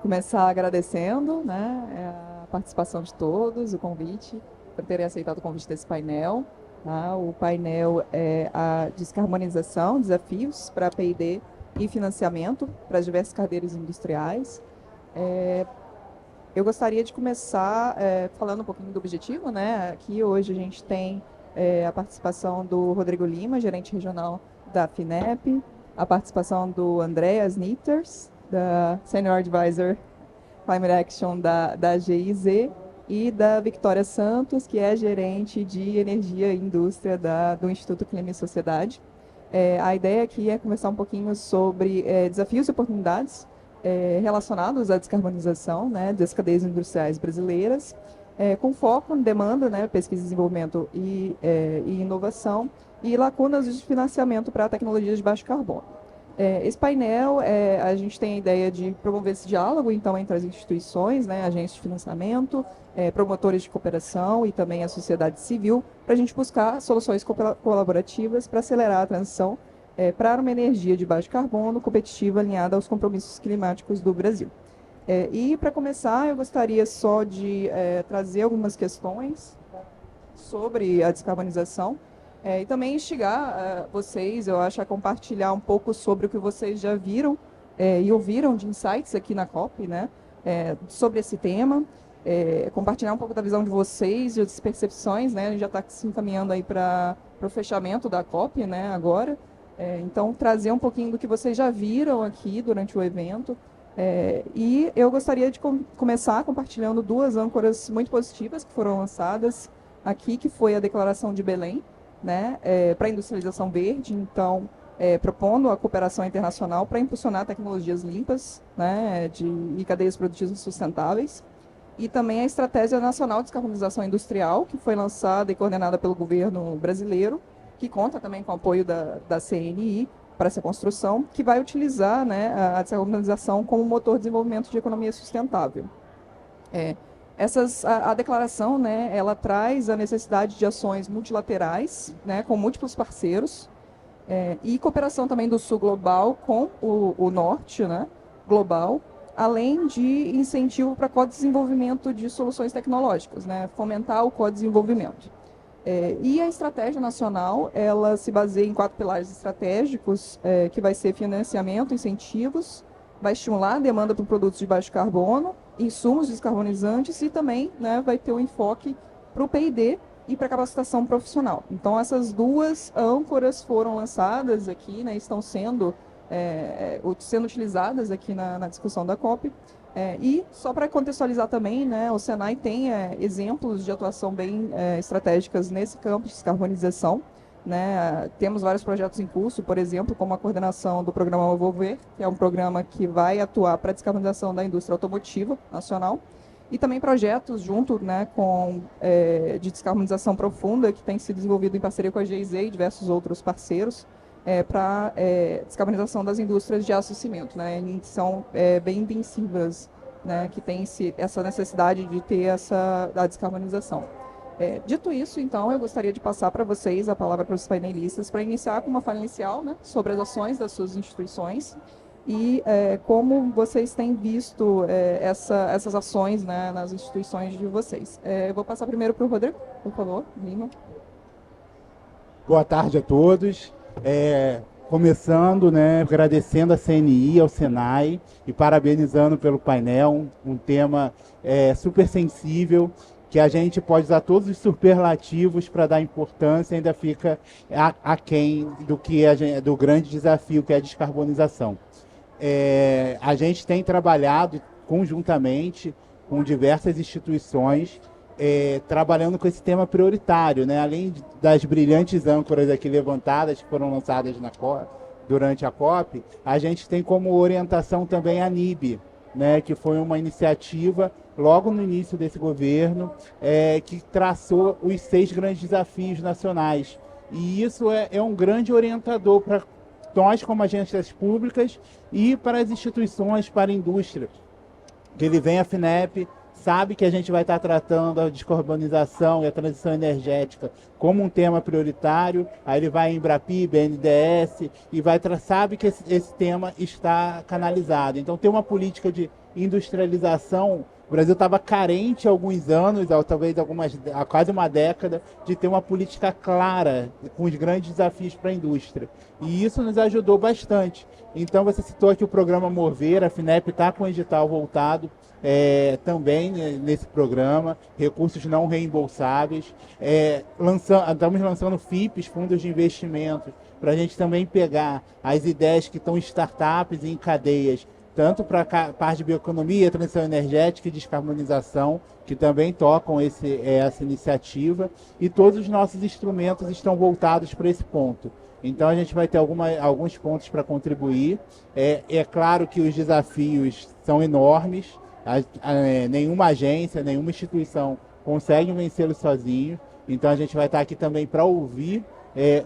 começar agradecendo, né, a participação de todos, o convite, por terem aceitado o convite desse painel. Tá? O painel é a descarbonização, desafios para P&D e financiamento para as diversas cadeiras industriais. Eu gostaria de começar falando um pouquinho do objetivo, né? Aqui hoje a gente tem a participação do Rodrigo Lima, gerente regional da FINEP, a participação do Andreas Nitters, da Senior Advisor Climate Action da GIZ, e da Victoria Santos, que é gerente de energia e indústria do Instituto Clima e Sociedade. A ideia aqui é conversar um pouquinho sobre desafios e oportunidades relacionados à descarbonização, né, das cadeias industriais brasileiras, com foco em demanda, né, pesquisa, desenvolvimento e inovação, e lacunas de financiamento para tecnologias de baixo carbono. Esse painel, a gente tem a ideia de promover esse diálogo, então, entre as instituições, né, agências de financiamento, promotores de cooperação e também a sociedade civil, para a gente buscar soluções colaborativas para acelerar a transição para uma energia de baixo carbono, competitiva, alinhada aos compromissos climáticos do Brasil. E, para começar, eu gostaria só de trazer algumas questões sobre a descarbonização e também instigar vocês, eu acho, a compartilhar um pouco sobre o que vocês já viram e ouviram de insights aqui na COP, né, sobre esse tema, compartilhar um pouco da visão de vocês e das percepções, né, a gente já está se encaminhando aí para o fechamento da COP, né, agora. Então, trazer um pouquinho do que vocês já viram aqui durante o evento. E eu gostaria de começar compartilhando duas âncoras muito positivas que foram lançadas aqui, que foi a Declaração de Belém, né, para a industrialização verde, então, propondo a cooperação internacional para impulsionar tecnologias limpas, né, e cadeias produtivas sustentáveis. E também a Estratégia Nacional de Descarbonização Industrial, que foi lançada e coordenada pelo governo brasileiro, que conta também com o apoio da CNI para essa construção, que vai utilizar, né, a descarbonização como motor de desenvolvimento de economia sustentável. A declaração, né, ela traz a necessidade de ações multilaterais, né, com múltiplos parceiros, e cooperação também do Sul global com o Norte, né, global, além de incentivo para co-desenvolvimento de soluções tecnológicas, né, fomentar o co-desenvolvimento. E a estratégia nacional, ela se baseia em 4 pilares estratégicos, que vai ser financiamento, incentivos, vai estimular a demanda por produtos de baixo carbono, insumos descarbonizantes e também, né, vai ter um enfoque para o P&D e para a capacitação profissional. Então, essas duas âncoras foram lançadas aqui, né, estão sendo utilizadas aqui na discussão da COP. E só para contextualizar também, né, o Senai tem exemplos de atuação bem estratégicas nesse campo de descarbonização. Né? Temos vários projetos em curso, por exemplo, como a coordenação do programa Envolver, que é um programa que vai atuar para a descarbonização da indústria automotiva nacional, e também projetos junto, né, de descarbonização profunda, que tem sido desenvolvido em parceria com a GIZ e diversos outros parceiros, para descarbonização das indústrias de aço e cimento, né, que são bem intensivas, né, que tem essa necessidade de ter a descarbonização. Dito isso, então, eu gostaria de passar para vocês a palavra para os painelistas para iniciar com uma fala inicial, né, sobre as ações das suas instituições e como vocês têm visto essas ações, né, nas instituições de vocês. Eu vou passar primeiro para o Rodrigo, por favor, Lima. Boa tarde a todos. Começando, né, agradecendo a CNI, ao Senai e parabenizando pelo painel, um tema super sensível, que a gente pode usar todos os superlativos para dar importância, ainda fica aquém do grande desafio que é a descarbonização. A gente tem trabalhado conjuntamente com diversas instituições, trabalhando com esse tema prioritário, né? Além das brilhantes âncoras aqui levantadas, que foram lançadas durante a COP, a gente tem como orientação também a NIB, né? Que foi uma iniciativa logo no início desse governo, que traçou os 6 grandes desafios nacionais. E isso é um grande orientador para nós, como agências públicas, e para as instituições, para a indústria. Que ele vem a FINEP sabe que a gente vai estar tratando a descarbonização e a transição energética como um tema prioritário, aí ele vai em Embrapi, BNDES, e sabe que esse tema está canalizado. Então tem uma política de industrialização. O Brasil estava carente há alguns anos, talvez há quase uma década, de ter uma política clara com os grandes desafios para a indústria. E isso nos ajudou bastante. Então, você citou aqui o programa Mover, a FINEP está com o edital voltado também nesse programa, recursos não reembolsáveis. Estamos lançando FIPs, fundos de investimento, para a gente também pegar as ideias que estão em startups e em cadeias, tanto para a parte de bioeconomia, transição energética e descarbonização, que também tocam essa iniciativa, e todos os nossos instrumentos estão voltados para esse ponto. Então, a gente vai ter alguns pontos para contribuir. É claro que os desafios são enormes, nenhuma agência, nenhuma instituição consegue vencê-los sozinho, então a gente vai estar aqui também para ouvir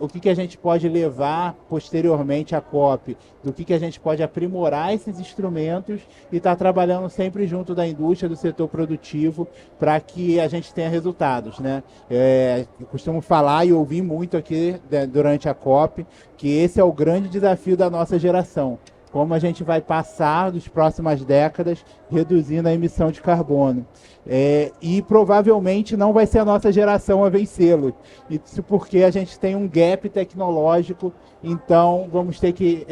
o que a gente pode levar posteriormente à COP, do que a gente pode aprimorar esses instrumentos e estar trabalhando sempre junto da indústria, do setor produtivo, para que a gente tenha resultados, né? Eu costumo falar e ouvir muito aqui durante a COP que esse é o grande desafio da nossa geração. Como a gente vai passar nas próximas décadas reduzindo a emissão de carbono. E provavelmente não vai ser a nossa geração a vencê-lo. Isso porque a gente tem um gap tecnológico, então vamos ter que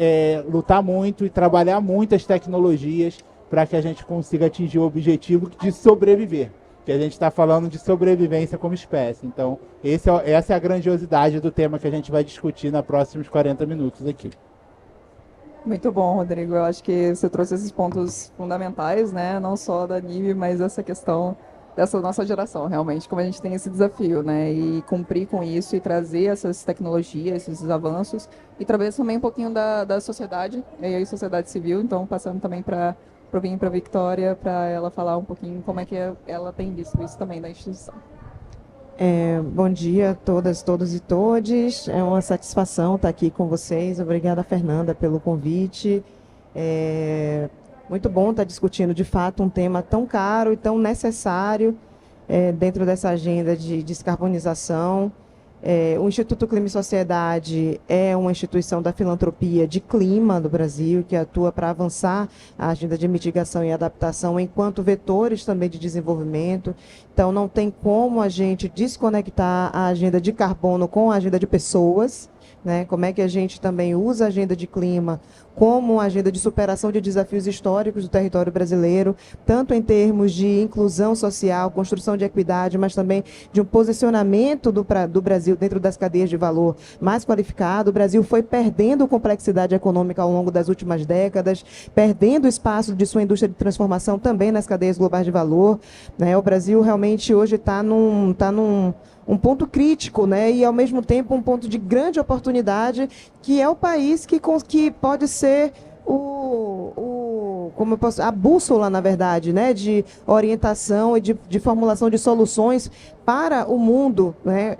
lutar muito e trabalhar muitas tecnologias para que a gente consiga atingir o objetivo de sobreviver. Que a gente está falando de sobrevivência como espécie. Então, essa é a grandiosidade do tema que a gente vai discutir nos próximos 40 minutos aqui. Muito bom, Rodrigo. Eu acho que você trouxe esses pontos fundamentais, né? Não só da NIB, mas essa questão dessa nossa geração, realmente, como a gente tem esse desafio, né? E cumprir com isso e trazer essas tecnologias, esses avanços, e trazer também um pouquinho da sociedade, e aí sociedade civil, então passando também para a Victoria, para ela falar um pouquinho como é que ela tem visto isso também da instituição. Bom dia a todas, todos e todes. É uma satisfação estar aqui com vocês. Obrigada, Fernanda, pelo convite. Muito bom estar discutindo, de fato, um tema tão caro e tão necessário dentro dessa agenda de descarbonização. O Instituto Clima e Sociedade é uma instituição da filantropia de clima do Brasil, que atua para avançar a agenda de mitigação e adaptação enquanto vetores também de desenvolvimento. Então, não tem como a gente desconectar a agenda de carbono com a agenda de pessoas, né? Como é que a gente também usa a agenda de clima como uma agenda de superação de desafios históricos do território brasileiro, tanto em termos de inclusão social, construção de equidade, mas também de um posicionamento do Brasil dentro das cadeias de valor mais qualificado. O Brasil foi perdendo complexidade econômica ao longo das últimas décadas, perdendo espaço de sua indústria de transformação também nas cadeias globais de valor, né? O Brasil realmente hoje está num ponto crítico, né? E, ao mesmo tempo, um ponto de grande oportunidade, que é o país que pode ser a bússola, na verdade, né? De orientação e de formulação de soluções para o mundo, né?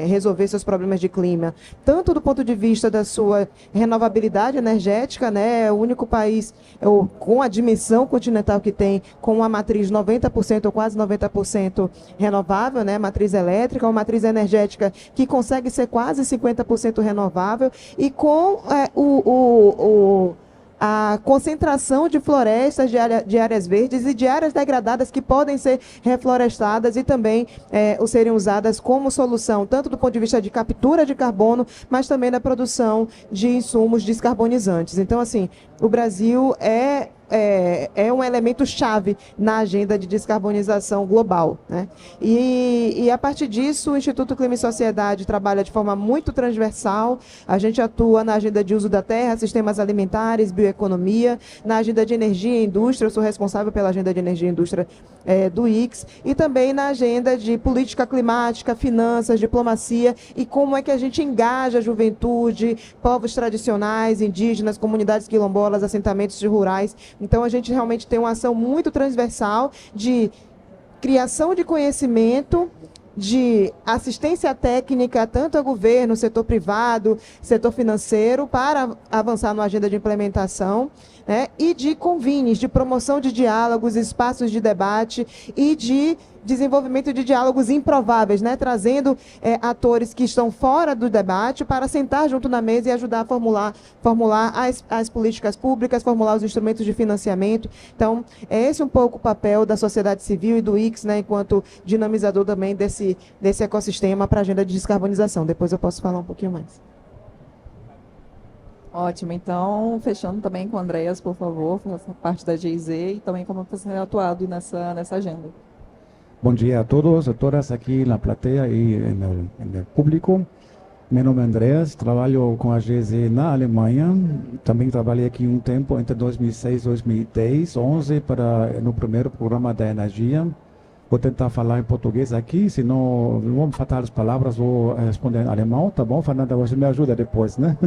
Resolver seus problemas de clima, tanto do ponto de vista da sua renovabilidade energética, né? É o único país com a dimensão continental que tem, com uma matriz 90% ou quase 90% renovável, né? Matriz elétrica, uma matriz energética que consegue ser quase 50% renovável, e com a concentração de florestas, de áreas verdes e de áreas degradadas que podem ser reflorestadas e também serem usadas como solução, tanto do ponto de vista de captura de carbono, mas também da produção de insumos descarbonizantes. Então, assim, o Brasil é um elemento-chave na agenda de descarbonização global, né? E a partir disso, o Instituto Clima e Sociedade trabalha de forma muito transversal. A gente atua na agenda de uso da terra, sistemas alimentares, bioeconomia, na agenda de energia e indústria. Eu sou responsável pela agenda de energia e indústria do ICS, e também na agenda de política climática, finanças, diplomacia, e como é que a gente engaja a juventude, povos tradicionais, indígenas, comunidades quilombolas, assentamentos rurais. Então, a gente realmente tem uma ação muito transversal de criação de conhecimento, de assistência técnica, tanto ao governo, setor privado, setor financeiro, para avançar na agenda de implementação, né, e de convênios, de promoção de diálogos, espaços de debate e de desenvolvimento de diálogos improváveis, né, trazendo atores que estão fora do debate para sentar junto na mesa e ajudar a formular as políticas públicas, formular os instrumentos de financiamento. Então, é esse um pouco o papel da sociedade civil e do IX, né, enquanto dinamizador também desse ecossistema para a agenda de descarbonização. Depois eu posso falar um pouquinho mais. Ótimo, então, fechando também com o Andreas, por favor, essa parte da GIZ e também como você tem atuado nessa agenda. Bom dia a todos e todas aqui na plateia e no público. Meu nome é Andreas, trabalho com a GIZ na Alemanha. Também trabalhei aqui um tempo entre 2006 e 2010, 11 no primeiro programa da energia. Vou tentar falar em português aqui, senão vou faltar as palavras, vou responder em alemão, tá bom? Fernanda, você me ajuda depois, né?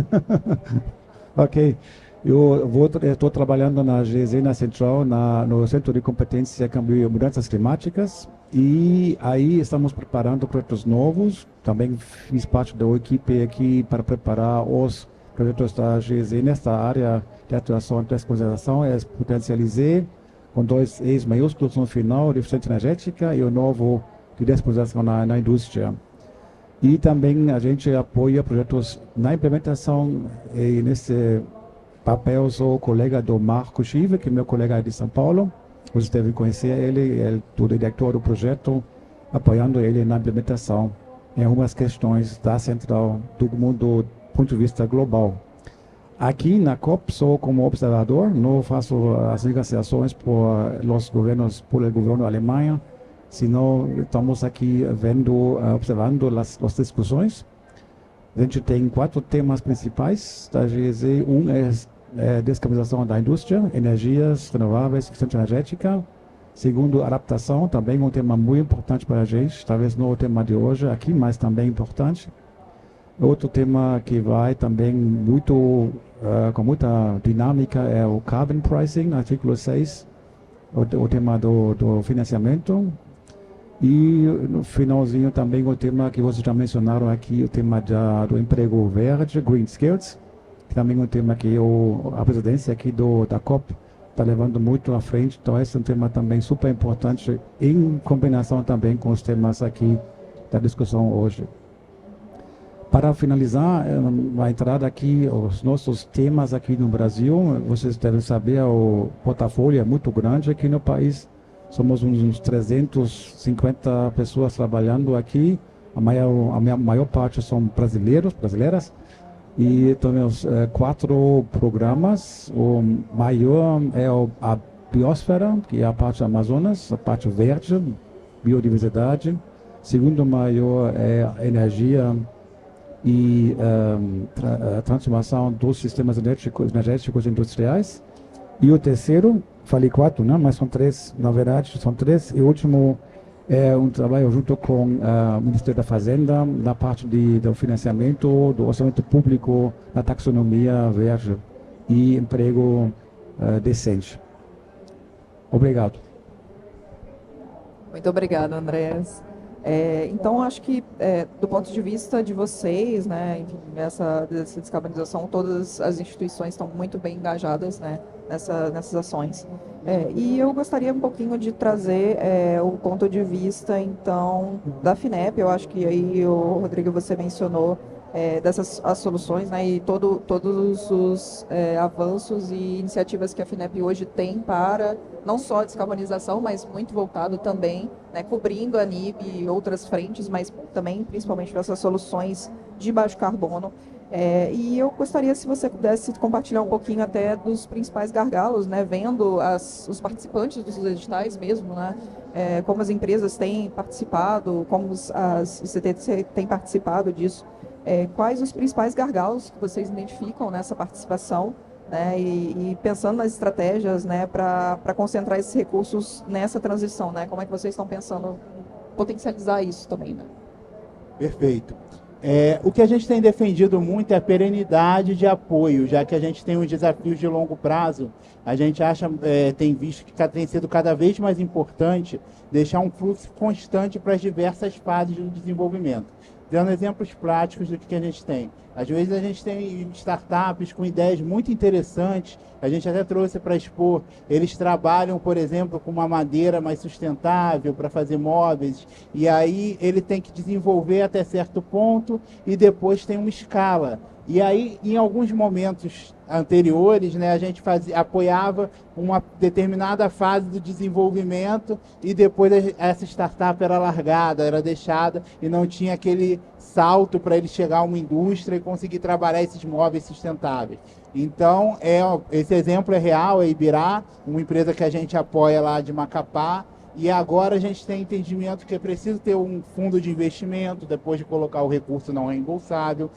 Ok. Eu estou trabalhando na GIZ, na Central, no Centro de Competência Câmbio e Mudanças Climáticas, e aí estamos preparando projetos novos. Também fiz parte da equipe aqui para preparar os projetos da GIZ nesta área de atuação e descarbonização, potencializar com 2 E's maiúsculos no final, de eficiência energética e o novo de descarbonização na indústria. E também a gente apoia projetos na implementação, e nesse papel sou colega do Marco Chive, que é meu colega de São Paulo. Vocês devem conhecer ele é o diretor do projeto, apoiando ele na implementação em algumas questões da central do mundo do ponto de vista global. Aqui na COP sou como observador, não faço as negociações por o governo da Alemanha, senão estamos aqui observando as discussões. A gente tem 4 temas principais da GIZ. Um é descarbonização da indústria, energias renováveis, eficiência energética. Segundo, adaptação, também um tema muito importante para a gente, talvez não o tema de hoje aqui, mas também importante. Outro tema que vai também com muita dinâmica é o carbon pricing, artigo 6, o tema do financiamento. E no finalzinho também o tema que vocês já mencionaram aqui, o tema do emprego verde, Green Skills, que também é um tema que a presidência aqui da COP está levando muito à frente. Então esse é um tema também super importante, em combinação também com os temas aqui da discussão hoje. Para finalizar, a entrada aqui, os nossos temas aqui no Brasil, vocês devem saber, o portfólio é muito grande aqui no país. Somos uns 350 pessoas trabalhando aqui, a maior parte são brasileiras, e temos 4 programas. O maior é a biosfera, que é a parte do Amazonas, a parte verde, biodiversidade. Segundo maior é a energia e transformação dos sistemas energéticos industriais. E o terceiro, falei 4, né? Mas são 3, na verdade, são 3. E o último é um trabalho junto com o Ministério da Fazenda, na parte do financiamento, do orçamento público, na taxonomia verde e emprego decente. Obrigado. Muito obrigada, Andreas. Então, acho que, do ponto de vista de vocês, né, enfim, dessa descarbonização, todas as instituições estão muito bem engajadas, né, nessas ações. E eu gostaria um pouquinho de trazer o ponto de vista, então, da FINEP. Eu acho que aí, Rodrigo, você mencionou dessas as soluções, né, e todos os avanços e iniciativas que a FINEP hoje tem para não só a descarbonização, mas muito voltado também, né, cobrindo a NIB e outras frentes, mas também principalmente para essas soluções de baixo carbono. E eu gostaria, se você pudesse compartilhar um pouquinho até dos principais gargalos, né, vendo os participantes dos editais mesmo, né, como as empresas têm participado, como os CTC têm participado disso. Quais os principais gargalos que vocês identificam nessa participação, né, e pensando nas estratégias, né, para concentrar esses recursos nessa transição, né? Como é que vocês estão pensando em potencializar isso também, né? Perfeito. O que a gente tem defendido muito é a perenidade de apoio, já que a gente tem uns desafios de longo prazo. A gente tem visto que tem sido cada vez mais importante deixar um fluxo constante para as diversas fases do desenvolvimento. Dando exemplos práticos do que a gente tem. Às vezes a gente tem startups com ideias muito interessantes, a gente até trouxe para expor, eles trabalham, por exemplo, com uma madeira mais sustentável para fazer móveis, e aí ele tem que desenvolver até certo ponto e depois tem uma escala. E aí, em alguns momentos anteriores, né, a gente apoiava uma determinada fase do desenvolvimento e depois essa startup era largada, era deixada e não tinha aquele salto para ele chegar a uma indústria e conseguir trabalhar esses móveis sustentáveis. Então, esse exemplo é real, é Ibirá, uma empresa que a gente apoia lá de Macapá. E agora a gente tem entendimento que é preciso ter um fundo de investimento, depois de colocar o recurso não reembolsável,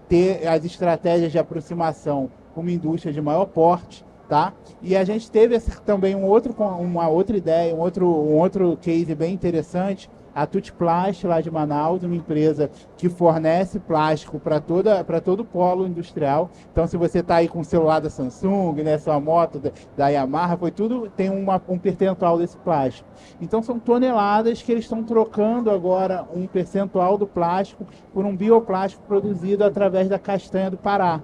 ter as estratégias de aproximação com uma indústria de maior porte, tá? E a gente teve também uma outra ideia, um outro case bem interessante, a Tutplast, lá de Manaus, uma empresa que fornece plástico para todo o polo industrial. Então, se você está aí com o celular da Samsung, né, sua moto da Yamaha, tem um percentual desse plástico. Então, são toneladas que eles estão trocando agora um percentual do plástico por um bioplástico produzido através da castanha do Pará.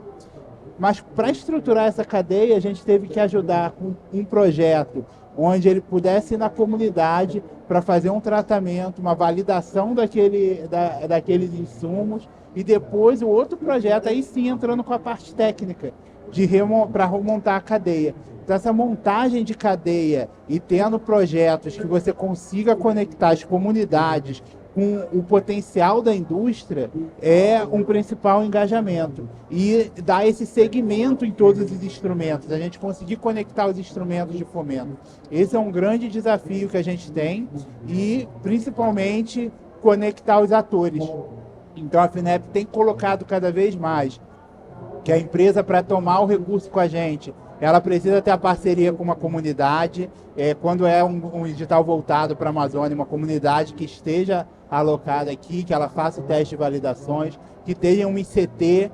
Mas, para estruturar essa cadeia, a gente teve que ajudar com um projeto onde ele pudesse ir na comunidade para fazer um tratamento, uma validação daqueles insumos, e depois o outro projeto, aí sim, entrando com a parte técnica, para remontar a cadeia. Então, essa montagem de cadeia e tendo projetos que você consiga conectar as comunidades com o potencial da indústria é um principal engajamento. E dar esse segmento em todos os instrumentos, a gente conseguir conectar os instrumentos de fomento. Esse é um grande desafio que a gente tem e, principalmente, conectar os atores. Então, a FINEP tem colocado cada vez mais que a empresa, para tomar o recurso com a gente, ela precisa ter a parceria com uma comunidade. Quando é um edital voltado para a Amazônia, uma comunidade que esteja alocada aqui, que ela faça o teste de validações, que tenha um ICT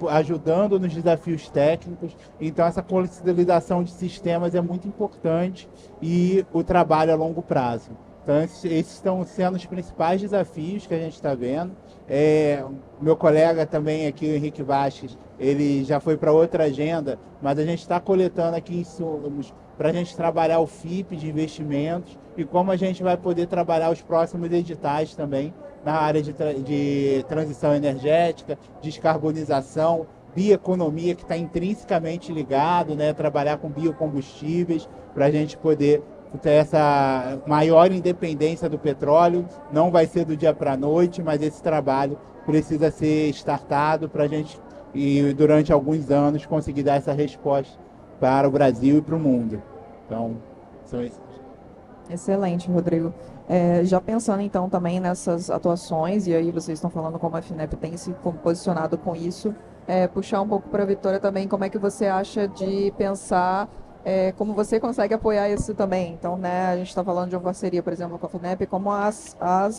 ajudando nos desafios técnicos. Então, essa consolidação de sistemas é muito importante e o trabalho a longo prazo. Então, esses estão sendo os principais desafios que a gente está vendo. Meu colega também aqui, o Henrique Vasques, ele já foi para outra agenda, mas a gente está coletando aqui insumos para a gente trabalhar o FIP de investimentos e como a gente vai poder trabalhar os próximos editais também na área de transição energética, descarbonização, bioeconomia, que está intrinsecamente ligado, né? Trabalhar com biocombustíveis para a gente poder ter essa maior independência do petróleo. Não vai ser do dia para a noite, mas esse trabalho precisa ser startado para a gente, e durante alguns anos, conseguir dar essa resposta para o Brasil e para o mundo. Então, são esses. Excelente, Rodrigo. Já pensando então também nessas atuações, e aí vocês estão falando como a FINEP tem se posicionado com isso, puxar um pouco para a Vitória também, como é que você acha de pensar como você consegue apoiar isso também? Então, né, a gente está falando de uma parceria, por exemplo, com a FINEP, como as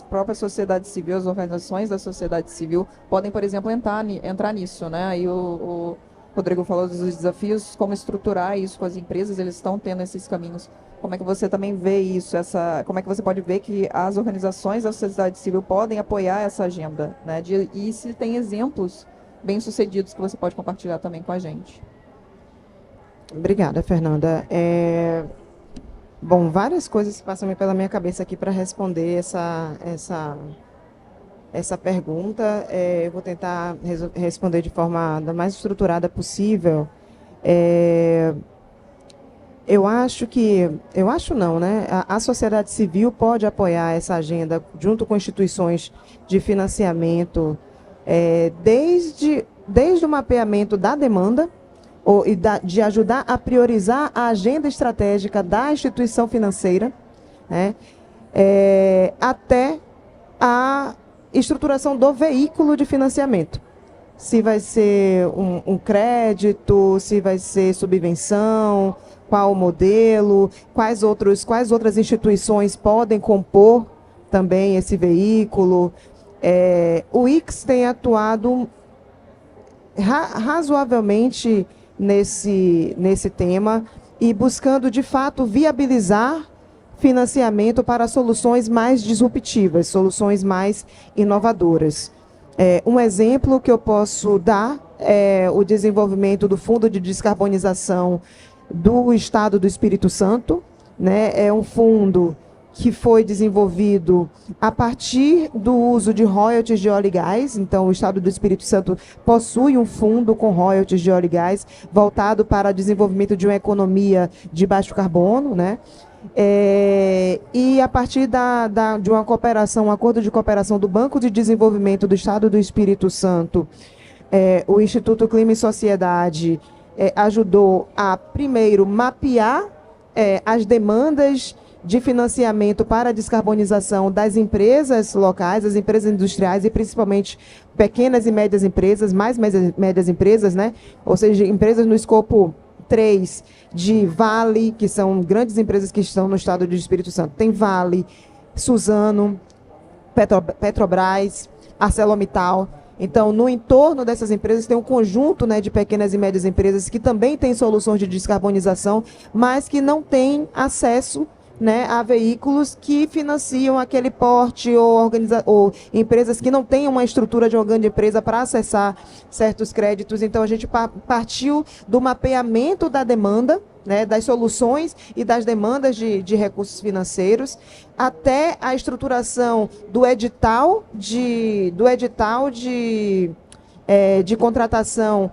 próprias sociedades civis, as organizações da sociedade civil podem, por exemplo, entrar nisso, né? Aí o Rodrigo falou dos desafios, como estruturar isso com as empresas, eles estão tendo esses caminhos. Como é que você também vê isso? Como é que você pode ver que as organizações da sociedade civil podem apoiar essa agenda, né? E se tem exemplos bem-sucedidos que você pode compartilhar também com a gente. Obrigada, Fernanda. Bom, várias coisas passam pela minha cabeça aqui para responder essa pergunta. Eu vou tentar responder de forma da mais estruturada possível. Eu acho não, né? A sociedade civil pode apoiar essa agenda junto com instituições de financiamento, desde o mapeamento da demanda, de ajudar a priorizar a agenda estratégica da instituição financeira, né, até a estruturação do veículo de financiamento. Se vai ser um crédito, se vai ser subvenção, qual o modelo, quais outras instituições podem compor também esse veículo, O IX tem atuado razoavelmente nesse tema e buscando, de fato, viabilizar financiamento para soluções mais disruptivas, soluções mais inovadoras. Um exemplo que eu posso dar é o desenvolvimento do Fundo de Descarbonização do Estado do Espírito Santo, né? É um fundo que foi desenvolvido a partir do uso de royalties de óleo e gás. Então, o Estado do Espírito Santo possui um fundo com royalties de óleo e gás voltado para o desenvolvimento de uma economia de baixo carbono, né? E a partir de uma cooperação, um acordo de cooperação do Banco de Desenvolvimento do Estado do Espírito Santo, o Instituto Clima e Sociedade ajudou a, primeiro, mapear as demandas de financiamento para a descarbonização das empresas locais, das empresas industriais e principalmente pequenas e médias empresas, mais médias empresas, né? Ou seja, empresas no escopo 3 de Vale, que são grandes empresas que estão no estado do Espírito Santo. Tem Vale, Suzano, Petrobras, ArcelorMittal. Então, no entorno dessas empresas tem um conjunto, né, de pequenas e médias empresas que também têm soluções de descarbonização, mas que não têm acesso, né, a veículos que financiam aquele porte ou empresas que não têm uma estrutura de uma grande empresa para acessar certos créditos. Então, a gente partiu do mapeamento da demanda, né, das soluções e das demandas de recursos financeiros, até a estruturação do edital de contratação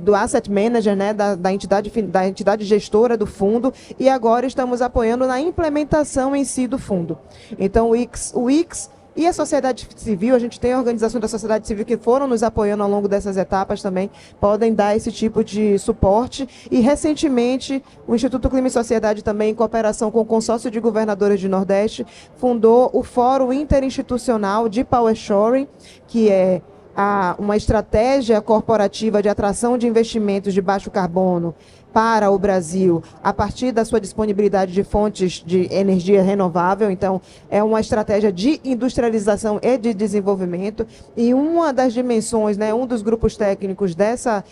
do asset manager, né, da entidade gestora do fundo, e agora estamos apoiando na implementação em si do fundo. Então, o IX e a sociedade civil, a gente tem organizações da sociedade civil que foram nos apoiando ao longo dessas etapas também, podem dar esse tipo de suporte. E, recentemente, o Instituto Clima e Sociedade também, em cooperação com o Consórcio de Governadores do Nordeste, fundou o Fórum Interinstitucional de Power Shoring, que é uma estratégia corporativa de atração de investimentos de baixo carbono para o Brasil, a partir da sua disponibilidade de fontes de energia renovável. Então, é uma estratégia de industrialização e de desenvolvimento. E uma das dimensões, né, um dos grupos técnicos dessa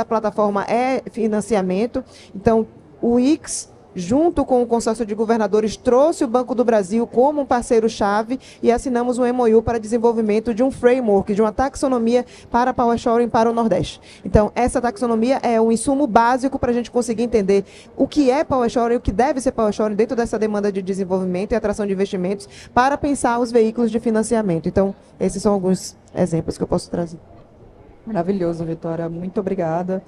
plataforma é financiamento. Então, o IX, junto com o consórcio de governadores, trouxe o Banco do Brasil como um parceiro-chave e assinamos um MOU para desenvolvimento de um framework, de uma taxonomia para Power Shoring para o Nordeste. Então, essa taxonomia é um insumo básico para a gente conseguir entender o que é Power Shoring, o que deve ser Power Shoring dentro dessa demanda de desenvolvimento e atração de investimentos para pensar os veículos de financiamento. Então, esses são alguns exemplos que eu posso trazer. Maravilhoso, Vitória. Muito obrigada.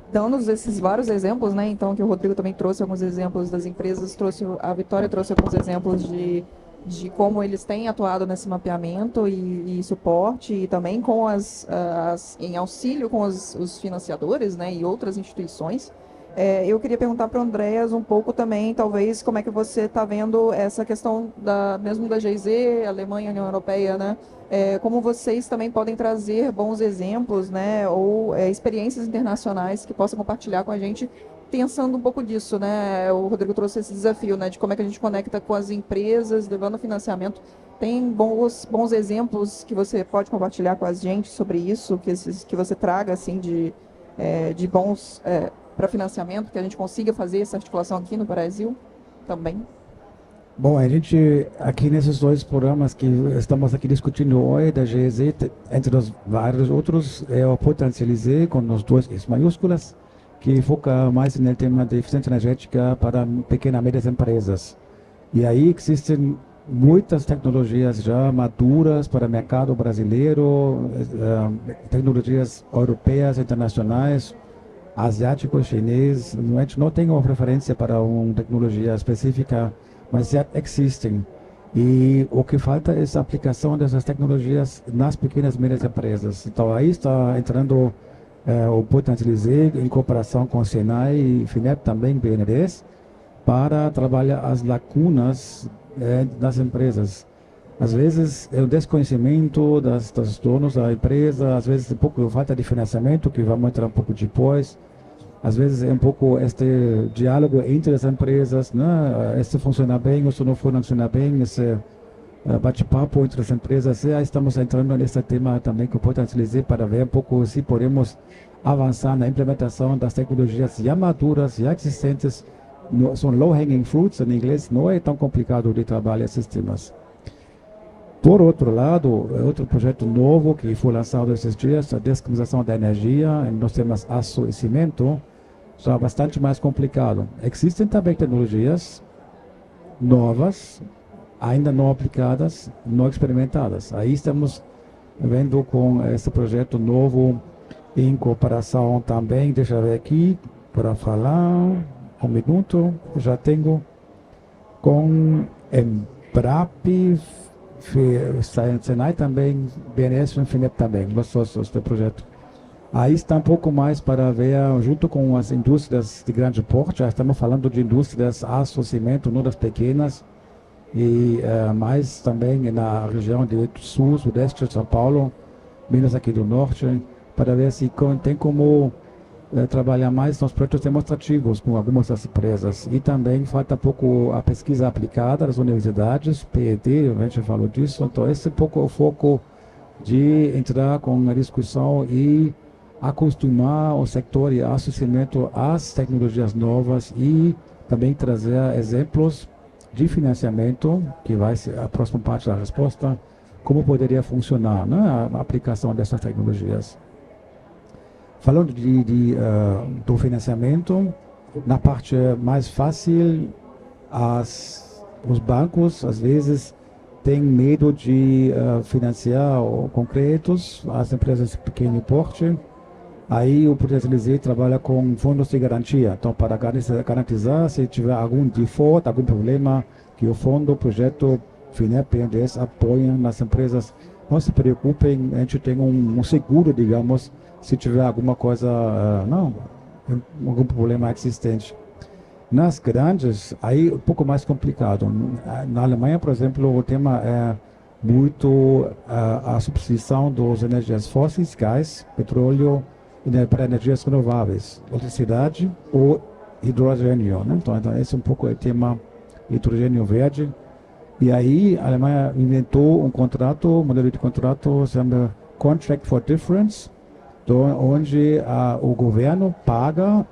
Dando esses vários exemplos, né? Então, que o Rodrigo também trouxe alguns exemplos das empresas, a Vitória trouxe alguns exemplos de como eles têm atuado nesse mapeamento e suporte, e também com em auxílio com os financiadores, né? E outras instituições. Eu queria perguntar para o Andreas um pouco também, talvez, como é que você está vendo essa questão mesmo da GIZ, Alemanha, União Europeia, né? Como vocês também podem trazer bons exemplos, né? Ou experiências internacionais que possam compartilhar com a gente, pensando um pouco disso, né? O Rodrigo trouxe esse desafio, né? De como é que a gente conecta com as empresas, levando financiamento. Tem bons exemplos que você pode compartilhar com a gente sobre isso, que você traga, assim, de bons... para financiamento, que a gente consiga fazer essa articulação aqui no Brasil também? Bom, a gente, aqui nesses dois programas que estamos aqui discutindo hoje, da GEZ, entre os vários outros, é o Potencialize, com os dois S maiúsculas, que foca mais no tema de eficiência energética para pequenas e médias empresas. E aí existem muitas tecnologias já maduras para o mercado brasileiro, tecnologias europeias, internacionais, asiático, chinês. A gente não tem uma preferência para uma tecnologia específica, mas já existem. E o que falta é a aplicação dessas tecnologias nas pequenas e médias empresas. Então, aí está entrando o Potencialize, em cooperação com o Senai e FINEP também, BNDES, para trabalhar as lacunas das empresas. Às vezes é o desconhecimento dos donos da empresa, às vezes um pouco falta de financiamento, que vamos entrar um pouco depois. Às vezes é um pouco este diálogo entre as empresas, né? Este funciona bem, isso não funciona bem, bate-papo entre as empresas. Já estamos entrando nesse tema também que eu potencializei para ver um pouco se podemos avançar na implementação das tecnologias já maduras, já existentes. São low-hanging fruits em inglês, não é tão complicado de trabalhar esses temas. Por outro lado, outro projeto novo que foi lançado esses dias, a descarbonização da energia nos temas aço e cimento, já é bastante mais complicado. Existem também tecnologias novas, ainda não aplicadas, não experimentadas. Aí estamos vendo com esse projeto novo, em cooperação também, deixa eu ver aqui, para falar, um minuto, já tenho com Embrap, Senai também, BNS e FINEP também, nós sócios do projeto. Aí está um pouco mais para ver, junto com as indústrias de grande porte, já estamos falando de indústrias aço, cimento, não das pequenas, e mais também na região do sul, sudeste de São Paulo, Minas aqui do norte, para ver se tem como trabalhar mais nos projetos demonstrativos com algumas das empresas. E também falta pouco a pesquisa aplicada das universidades, PET, a gente falou disso, então esse é um pouco o foco de entrar com a discussão e acostumar o setor de aço e cimento às tecnologias novas e também trazer exemplos de financiamento, que vai ser a próxima parte da resposta, como poderia funcionar, né, a aplicação dessas tecnologias. Falando do financiamento, na parte mais fácil, os bancos, às vezes, têm medo de financiar concretos, as empresas de pequeno porte. Aí o projeto LZ trabalha com fundos de garantia. Então, para garantizar, se tiver algum default, algum problema, que o fundo, o projeto FINEP e BNDES apoiam nas empresas. Não se preocupem, a gente tem um seguro, digamos, se tiver alguma coisa, algum problema existente. Nas grandes, aí um pouco mais complicado. Na Alemanha, por exemplo, o tema é muito a substituição das energias fósseis, gás, petróleo, para energias renováveis, eletricidade ou hidrogênio. Né? Então, esse é um pouco o tema hidrogênio verde. E aí, a Alemanha inventou um modelo de contrato, se chama Contract for Difference, onde o governo paga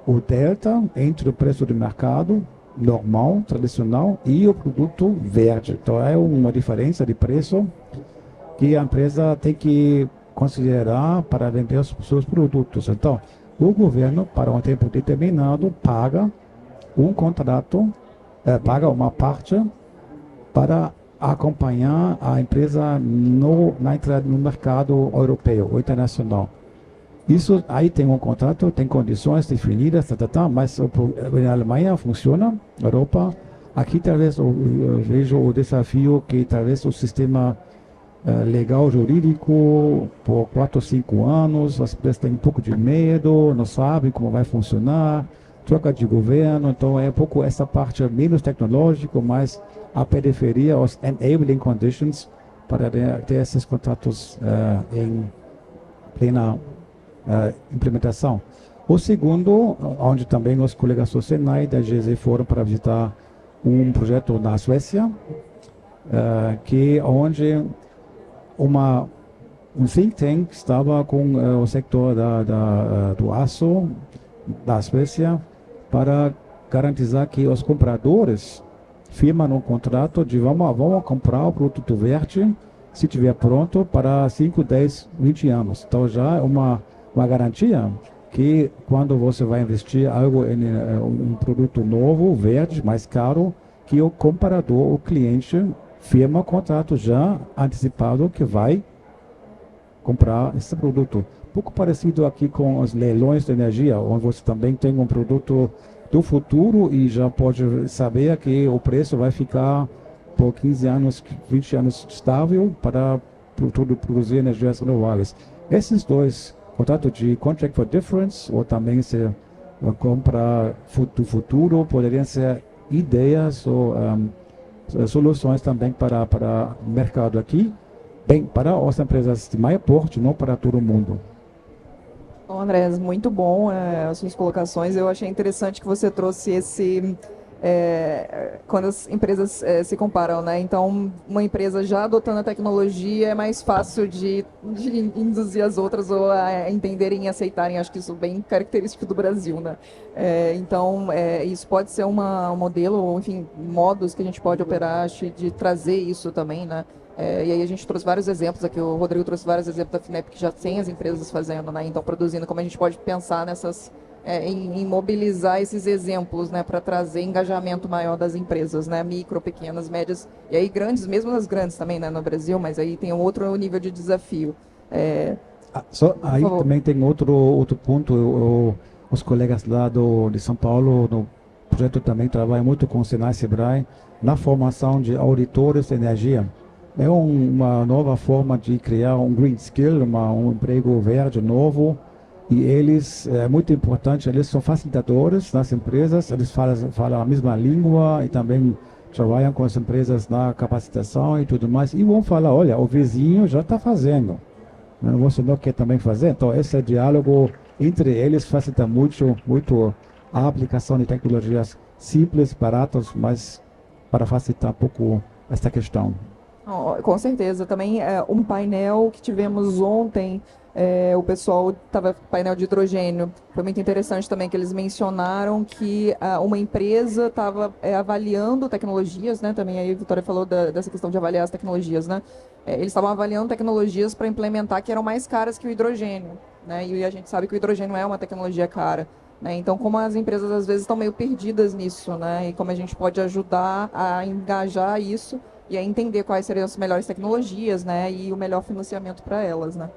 o delta entre o preço do mercado normal, tradicional, e o produto verde. Então, é uma diferença de preço que a empresa tem que considerar para vender os seus produtos. Então, o governo, para um tempo determinado, paga um contrato, paga uma parte para acompanhar a empresa na entrada no mercado europeu ou internacional. Isso aí tem um contrato, tem condições definidas, mas na Alemanha funciona, na Europa. Aqui talvez eu vejo o desafio que talvez o sistema legal jurídico por 4 ou 5 anos, as pessoas têm um pouco de medo, não sabem como vai funcionar, troca de governo, então é um pouco essa parte menos tecnológica, mas a periferia, os enabling conditions para ter esses contratos em plena implementação. O segundo, onde também os colegas do Senai da GZ foram para visitar um projeto na Suécia, onde um think tank estava com o sector do aço da Suécia para garantizar que os compradores firmam um contrato de vamos comprar o produto verde se tiver pronto para 5, 10, 20 anos. Então já é uma garantia que quando você vai investir algo em um produto novo, verde, mais caro, que o comprador, o cliente, firma o contrato já antecipado que vai comprar esse produto. Um pouco parecido aqui com os leilões de energia, onde você também tem um produto do futuro e já pode saber que o preço vai ficar por 15 anos, 20 anos estável para produzir energias renováveis. Esses dois, contrato de Contract for Difference ou também se compra do futuro, poderiam ser ideias ou soluções também para o mercado aqui, bem, para as empresas de maior porte, não para todo mundo. Bom, Andrés, muito bom as suas colocações. Eu achei interessante que você trouxe quando as empresas se comparam, né? Então, uma empresa já adotando a tecnologia é mais fácil de induzir as outras ou a entenderem e aceitarem. Acho que isso é bem característico do Brasil, né? Então, isso pode ser um modelo, ou enfim, modos que a gente pode operar, acho, de trazer isso também, né? E aí a gente trouxe vários exemplos aqui, o Rodrigo trouxe vários exemplos da FINEP que já tem as empresas fazendo, né? Então, produzindo, como a gente pode pensar em mobilizar esses exemplos, né, para trazer engajamento maior das empresas, né, micro, pequenas, médias, e aí grandes, mesmo as grandes também, né, no Brasil, mas aí tem um outro nível de desafio. Aí também tem outro ponto, os colegas lá de São Paulo, no projeto também trabalham muito com o Senai Sebrae, na formação de auditores de energia. É uma nova forma de criar um green skill, um emprego verde novo. E eles, é muito importante, eles são facilitadores nas empresas, eles falam a mesma língua e também trabalham com as empresas na capacitação e tudo mais. E vão falar, olha, o vizinho já está fazendo, você não quer também fazer? Então, esse diálogo entre eles facilita muito a aplicação de tecnologias simples, baratas, mas para facilitar um pouco esta questão. Com certeza. Também um painel que tivemos ontem, o pessoal estava painel de hidrogênio. Foi muito interessante também que eles mencionaram que uma empresa estava avaliando tecnologias, né? Também aí a Vitória falou dessa questão de avaliar as tecnologias, né? Eles estavam avaliando tecnologias para implementar que eram mais caras que o hidrogênio, né? E a gente sabe que o hidrogênio é uma tecnologia cara, né? Então, como as empresas às vezes estão meio perdidas nisso, né? E como a gente pode ajudar a engajar isso e a entender quais seriam as melhores tecnologias, né, e o melhor financiamento para elas, né.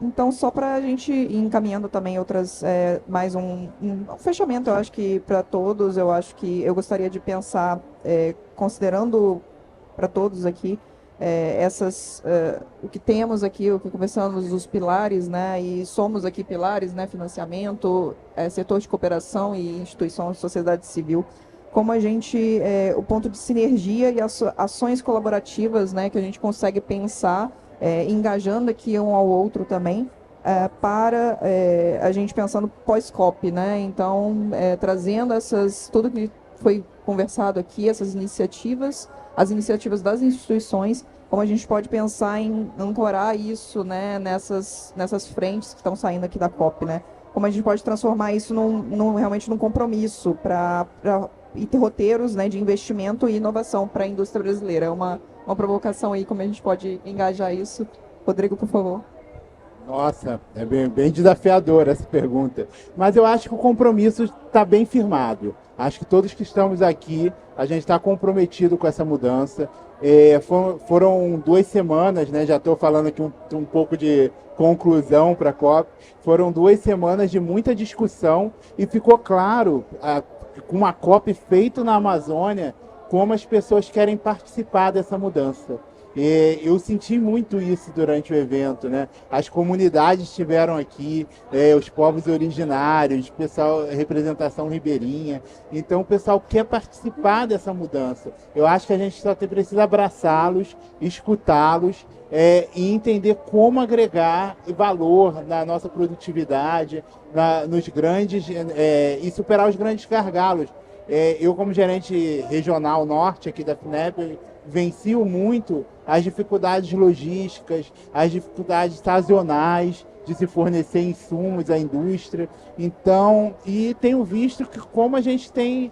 Então, só para a gente ir encaminhando também mais um fechamento, eu acho que para todos, eu acho que eu gostaria de pensar, considerando para todos aqui, o que temos aqui, o que conversamos, os pilares, né, e somos aqui pilares, né, financiamento, setor de cooperação e instituições de sociedade civil, como a gente, o ponto de sinergia e ações colaborativas, né, que a gente consegue pensar, engajando aqui um ao outro também, para a gente pensando pós-COP, né? Então, trazendo tudo que foi conversado aqui, essas iniciativas, as iniciativas das instituições, como a gente pode pensar em ancorar isso, né, nessas frentes que estão saindo aqui da COP, né? Como a gente pode transformar isso realmente num compromisso e ter roteiros, né, de investimento e inovação para a indústria brasileira. É uma provocação aí, como a gente pode engajar isso. Rodrigo, por favor. Nossa, é bem desafiadora essa pergunta. Mas eu acho que o compromisso está bem firmado. Acho que todos que estamos aqui, a gente está comprometido com essa mudança. Foram 2 semanas, né? Já estou falando aqui um pouco de conclusão para a COP. Foram 2 semanas de muita discussão e ficou claro, com uma COP feita na Amazônia, como as pessoas querem participar dessa mudança. Eu senti muito isso durante o evento, né? As comunidades estiveram aqui, os povos originários, pessoal, representação ribeirinha. Então o pessoal quer participar dessa mudança. Eu acho que a gente só precisa abraçá-los, escutá-los e entender como agregar valor na nossa produtividade, nos grandes e superar os grandes gargalos. Eu, como gerente regional norte aqui da FINEP, vencio muito as dificuldades logísticas, as dificuldades sazonais de se fornecer insumos à indústria. Então, e tenho visto que como a gente tem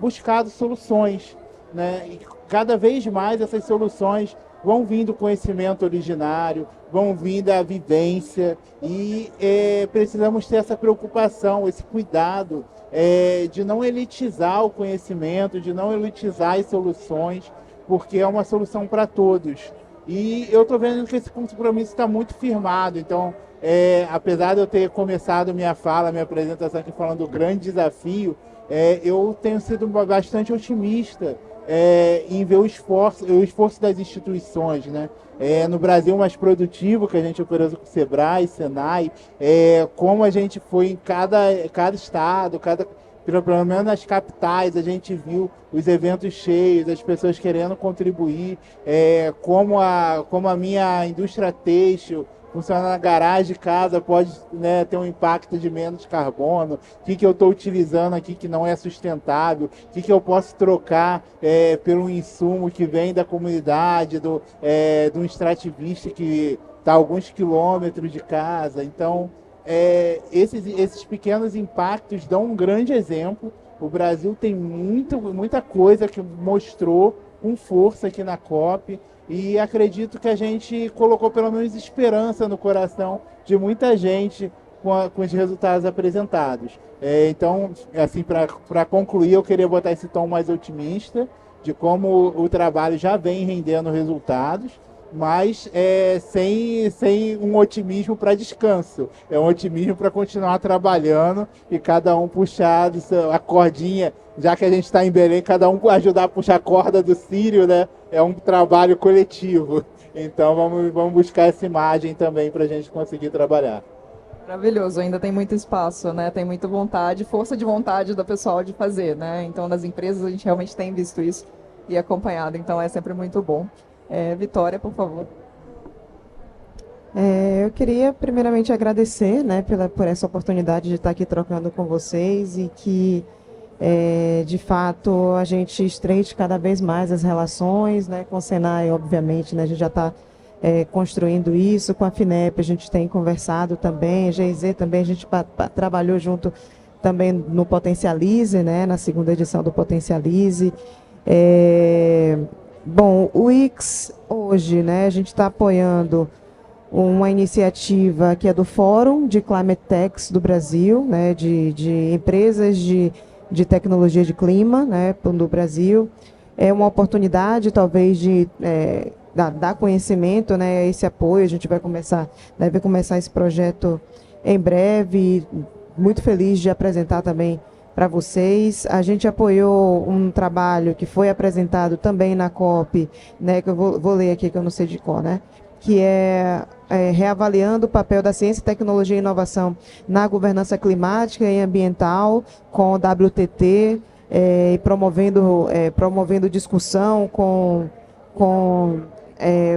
buscado soluções, né? E cada vez mais essas soluções vão vindo do conhecimento originário, vão vir da vivência e precisamos ter essa preocupação, esse cuidado de não elitizar o conhecimento, de não elitizar as soluções, porque é uma solução para todos. E eu estou vendo que esse compromisso está muito firmado. Então, apesar de eu ter começado minha apresentação aqui falando do grande desafio, eu tenho sido bastante otimista em ver o esforço das instituições, né? No Brasil mais produtivo, que a gente operou com o Sebrae, Senai, como a gente foi em cada estado, pelo menos nas capitais, a gente viu os eventos cheios, as pessoas querendo contribuir, como a minha indústria têxtil funciona na garagem de casa pode, né, ter um impacto de menos carbono, o que eu estou utilizando aqui que não é sustentável, o que eu posso trocar pelo insumo que vem da comunidade, do extrativista que está a alguns quilômetros de casa. Então, esses pequenos impactos dão um grande exemplo. O Brasil tem muita coisa que mostrou com força aqui na COP, e acredito que a gente colocou pelo menos esperança no coração de muita gente com os resultados apresentados. Então, assim, para concluir, eu queria botar esse tom mais otimista de como o trabalho já vem rendendo resultados, mas sem um otimismo para descanso. É um otimismo para continuar trabalhando e cada um puxar a cordinha, já que a gente está em Belém, cada um ajudar a puxar a corda do Círio, né? É um trabalho coletivo. Então vamos buscar essa imagem também para a gente conseguir trabalhar. Maravilhoso, ainda tem muito espaço, né? Tem muita vontade, força de vontade do pessoal de fazer, né? Então, nas empresas a gente realmente tem visto isso e acompanhado, então é sempre muito bom. Vitória, por favor. Eu queria primeiramente agradecer, né, por essa oportunidade de estar aqui trocando com vocês e que, de fato, a gente estreite cada vez mais as relações, né, com o Senai, obviamente, né, a gente já está construindo isso, com a FINEP a gente tem conversado também, a GIZ também, a gente trabalhou junto também no Potencialize, né, na segunda edição do Potencialize. Bom, o IX hoje, né, a gente está apoiando uma iniciativa que é do Fórum de Climate Techs do Brasil, né, de empresas de tecnologia de clima, né, do Brasil. É uma oportunidade, talvez, de dar conhecimento, né, a esse apoio. A gente deve começar esse projeto em breve. Muito feliz de apresentar também para vocês. A gente apoiou um trabalho que foi apresentado também na COP, né, que eu vou ler aqui, que eu não sei de cor, né, que reavaliando o papel da ciência, tecnologia e inovação na governança climática e ambiental, com o WTT, e promovendo discussão com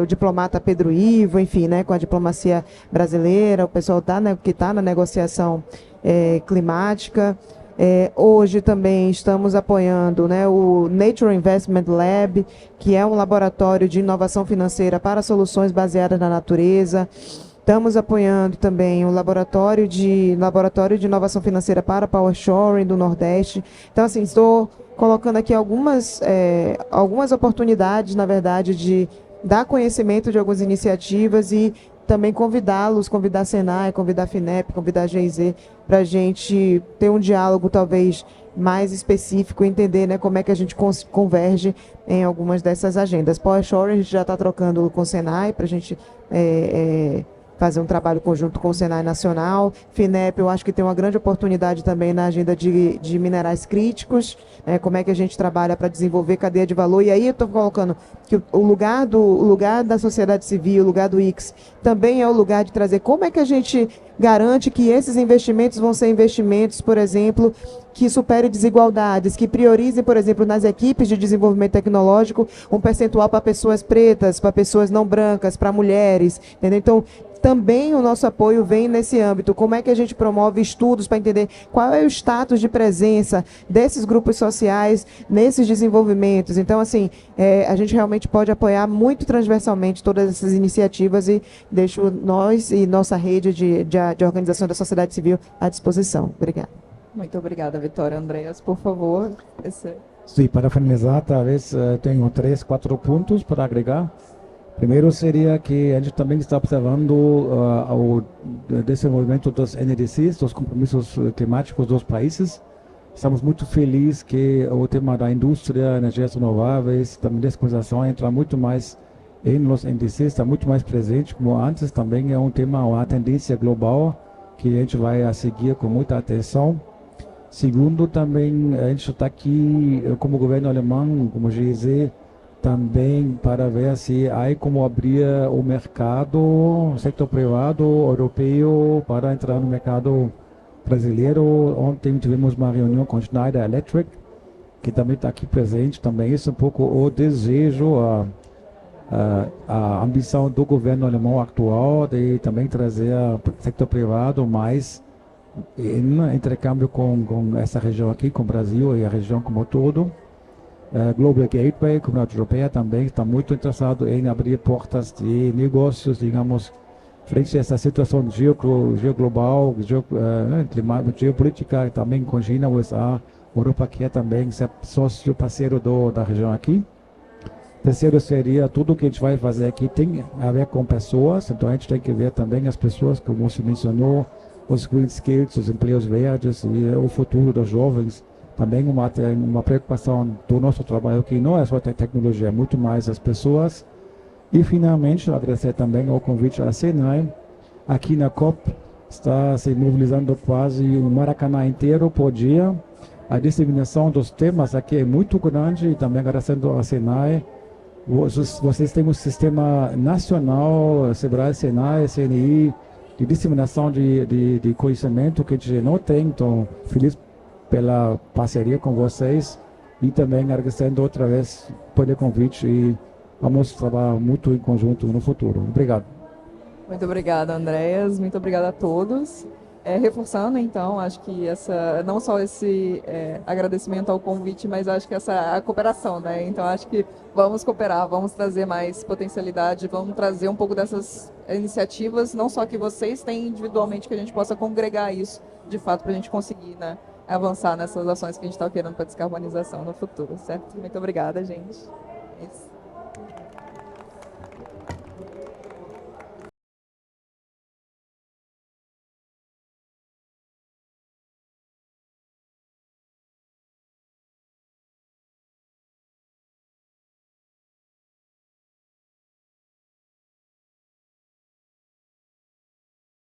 o diplomata Pedro Ivo, enfim, né, com a diplomacia brasileira, o pessoal que está na negociação climática. Hoje também estamos apoiando, né, o Nature Investment Lab, que é um laboratório de inovação financeira para soluções baseadas na natureza. Estamos apoiando também o laboratório de inovação financeira para Power Shoring do Nordeste. Então, assim, estou colocando aqui algumas oportunidades, na verdade, de dar conhecimento de algumas iniciativas e também convidar a Senai, convidar a FINEP, convidar a GIZ, para a gente ter um diálogo talvez mais específico, entender, né, como é que a gente converge em algumas dessas agendas. Power Shoring a gente já está trocando com o Senai para a gente fazer um trabalho conjunto com o Senai Nacional. FINEP, eu acho que tem uma grande oportunidade também na agenda de minerais críticos, como é que a gente trabalha para desenvolver cadeia de valor. E aí eu estou colocando que o lugar da sociedade civil, o lugar do IX, também é o lugar de trazer como é que a gente garante que esses investimentos vão ser investimentos, por exemplo, que superem desigualdades, que priorizem, por exemplo, nas equipes de desenvolvimento tecnológico, um percentual para pessoas pretas, para pessoas não brancas, para mulheres, entendeu? Então, também o nosso apoio vem nesse âmbito. Como é que a gente promove estudos para entender qual é o status de presença desses grupos sociais nesses desenvolvimentos. Então, assim, a gente realmente pode apoiar muito transversalmente todas essas iniciativas e deixo nós e nossa rede de organização da sociedade civil à disposição. Obrigada. Muito obrigada, Vitória. Andreas, por favor. Sim, para finalizar, talvez tenho 3, 4 pontos para agregar. Primeiro seria que a gente também está observando o desenvolvimento dos NDCs, dos compromissos climáticos dos países. Estamos muito felizes que o tema da indústria, energias renováveis, também descarbonização entra muito mais nos NDCs, está muito mais presente como antes. Também é um tema, uma tendência global que a gente vai seguir com muita atenção. Segundo, também a gente está aqui como governo alemão, como GIZ, também para ver se há como abrir o mercado, setor privado europeu, para entrar no mercado brasileiro. Ontem tivemos uma reunião com Schneider Electric, que também está aqui presente. Também isso é um pouco o desejo a ambição do governo alemão atual de também trazer o setor privado mais em intercâmbio com essa região aqui, com o Brasil e a região como um todo. Global Gateway, a Comunidade Europeia também está muito interessado em abrir portas de negócios, digamos, frente a essa situação geoglobal, geopolítica, também com China, USA, Europa quer também ser sócio parceiro da região aqui. Terceiro seria, tudo que a gente vai fazer aqui tem a ver com pessoas, então a gente tem que ver também as pessoas, como você mencionou, os green skills, os empregos verdes e o futuro dos jovens. Também uma preocupação do nosso trabalho aqui não é só a tecnologia, é muito mais as pessoas. E, finalmente, agradecer também ao convite à Senai. Aqui na COP está se mobilizando quase o Maracanã inteiro por dia. A disseminação dos temas aqui é muito grande e também agradecendo à Senai. Vocês têm um sistema nacional, Sebrae, Senai, CNI, de disseminação de conhecimento que a gente não tem. Então, feliz pela parceria com vocês e também agradecendo outra vez pelo convite e vamos trabalhar muito em conjunto no futuro. Obrigado. Muito obrigada, Andréas. Muito obrigada a todos. Reforçando, então, acho que não só esse agradecimento ao convite, mas acho que a cooperação, né? Então, acho que vamos cooperar, vamos trazer mais potencialidade, vamos trazer um pouco dessas iniciativas, não só que vocês têm individualmente, que a gente possa congregar isso, de fato, para a gente conseguir, né, avançar nessas ações que a gente está querendo para descarbonização no futuro, certo? Muito obrigada, gente. Isso.